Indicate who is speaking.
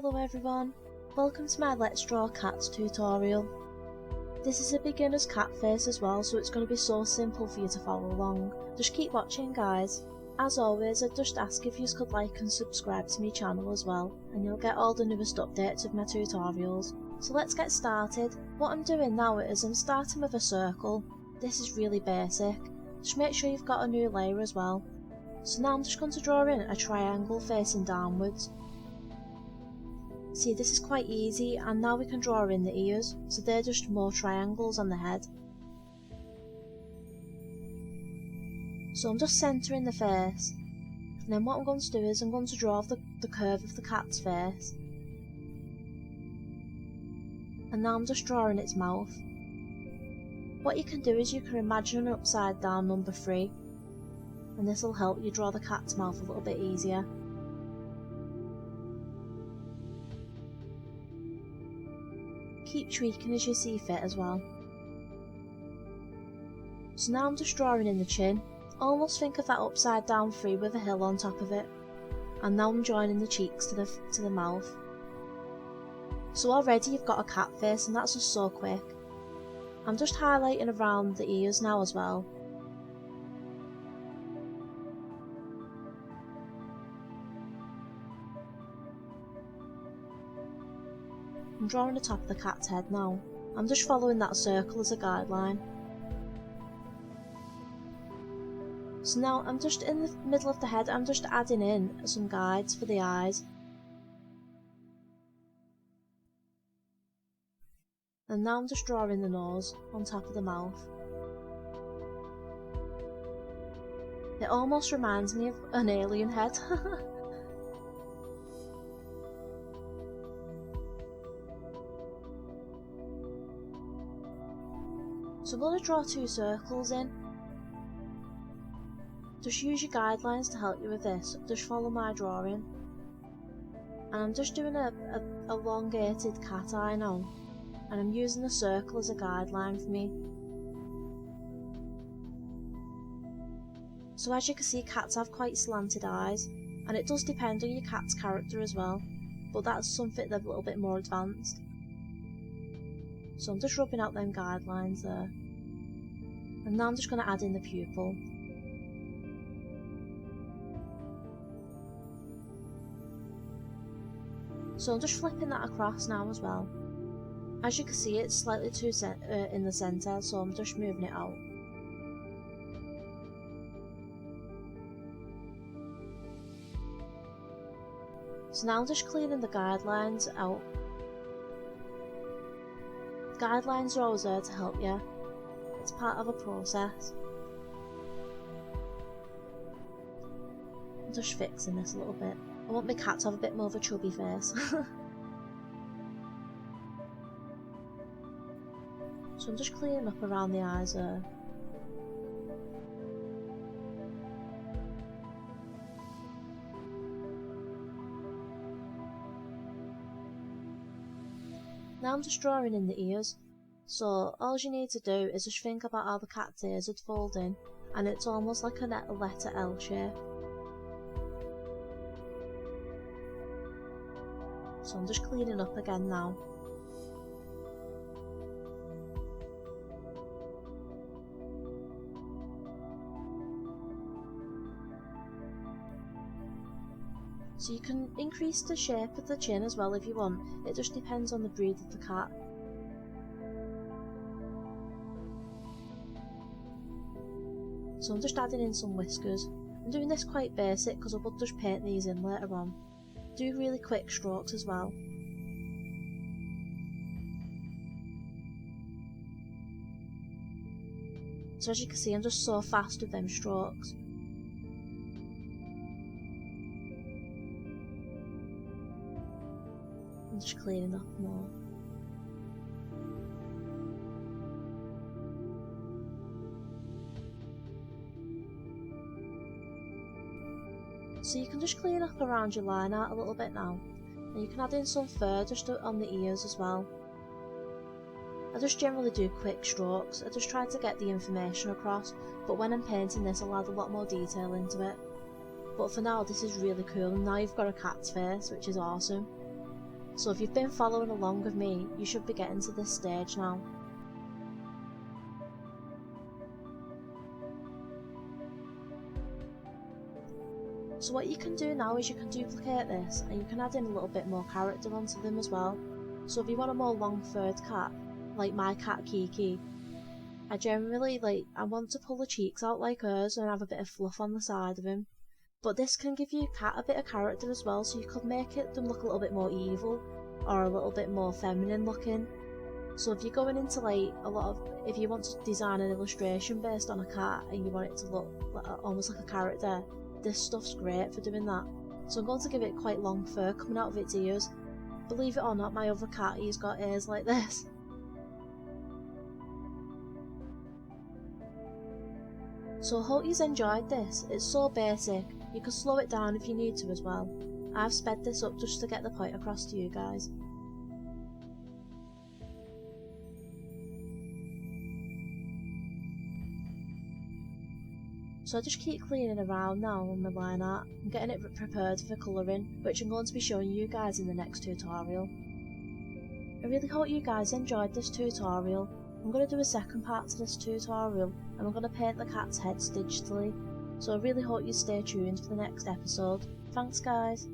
Speaker 1: Hello everyone, welcome to my Let's Draw Cats tutorial. This is a beginner's cat face as well, so it's going to be so simple for you to follow along. Just keep watching guys. As always, I'd just ask if you could like and subscribe to my channel as well, and you'll get all the newest updates of my tutorials. So let's get started. What I'm doing now is I'm starting with a circle. This is really basic. Just make sure you've got a new layer as well. So now I'm just going to draw in a triangle facing downwards. See, this is quite easy, and now we can draw in the ears, so they're just more triangles on the head. So I'm just centering the face, and then what I'm going to do is I'm going to draw the curve of the cat's face. And now I'm just drawing its mouth. What you can do is you can imagine an upside down number 3, and this will help you draw the cat's mouth a little bit easier. Keep tweaking as you see fit as well. So now I'm just drawing in the chin. Almost think of that upside down 3 with a hill on top of it. And now I'm joining the cheeks to the mouth. So already you've got a cat face, and that's just so quick. I'm just highlighting around the ears now as well. I'm drawing the top of the cat's head now. I'm just following that circle as a guideline. So now I'm just in the middle of the head, I'm just adding in some guides for the eyes. And now I'm just drawing the nose on top of the mouth. It almost reminds me of an alien head. So I'm going to draw 2 circles in. Just use your guidelines to help you with this, just follow my drawing. And I'm just doing a elongated cat eye now, and I'm using the circle as a guideline for me. So as you can see, cats have quite slanted eyes, and it does depend on your cat's character as well, but that's something that's a little bit more advanced. So I'm just rubbing out them guidelines there. And now I'm just going to add in the pupil. So I'm just flipping that across now as well. As you can see, it's slightly too in the centre, so I'm just moving it out. So now I'm just cleaning the guidelines out. Guidelines are always there to help you. It's part of a process. I'm just fixing this a little bit. I want my cat to have a bit more of a chubby face. So I'm just cleaning up around the eyes there. Now I'm just drawing in the ears. So all you need to do is just think about how the cat's ears would fold in, and it's almost like a letter L shape. So I'm just cleaning up again now. So you can increase the shape of the chin as well if you want. It just depends on the breed of the cat. So I'm just adding in some whiskers. I'm doing this quite basic because I will just paint these in later on. Do really quick strokes as well. So as you can see, I'm just so fast with them strokes. I'm just cleaning up more. So you can just clean up around your line art a little bit now, and you can add in some fur just on the ears as well. I just generally do quick strokes. I just try to get the information across, but when I'm painting this I'll add a lot more detail into it. But for now this is really cool, and now you've got a cat's face, which is awesome. So if you've been following along with me, you should be getting to this stage now. So what you can do now is you can duplicate this and you can add in a little bit more character onto them as well. So if you want a more long-furred cat, like my cat Kiki, I want to pull the cheeks out like hers and have a bit of fluff on the side of him. But this can give your cat a bit of character as well, so you could make them look a little bit more evil or a little bit more feminine looking. So if you're going into if you want to design an illustration based on a cat and you want it to look almost like a character, this stuff's great for doing that. So I'm going to give it quite long fur coming out of its ears. Believe it or not, my other cat, he's got ears like this. So I hope you've enjoyed this. It's so basic, you can slow it down if you need to as well. I've sped this up just to get the point across to you guys. So I just keep cleaning around now on my line art and getting it prepared for colouring, which I'm going to be showing you guys in the next tutorial. I really hope you guys enjoyed this tutorial. I'm going to do a second part to this tutorial and I'm going to paint the cat's heads digitally, so I really hope you stay tuned for the next episode. Thanks guys!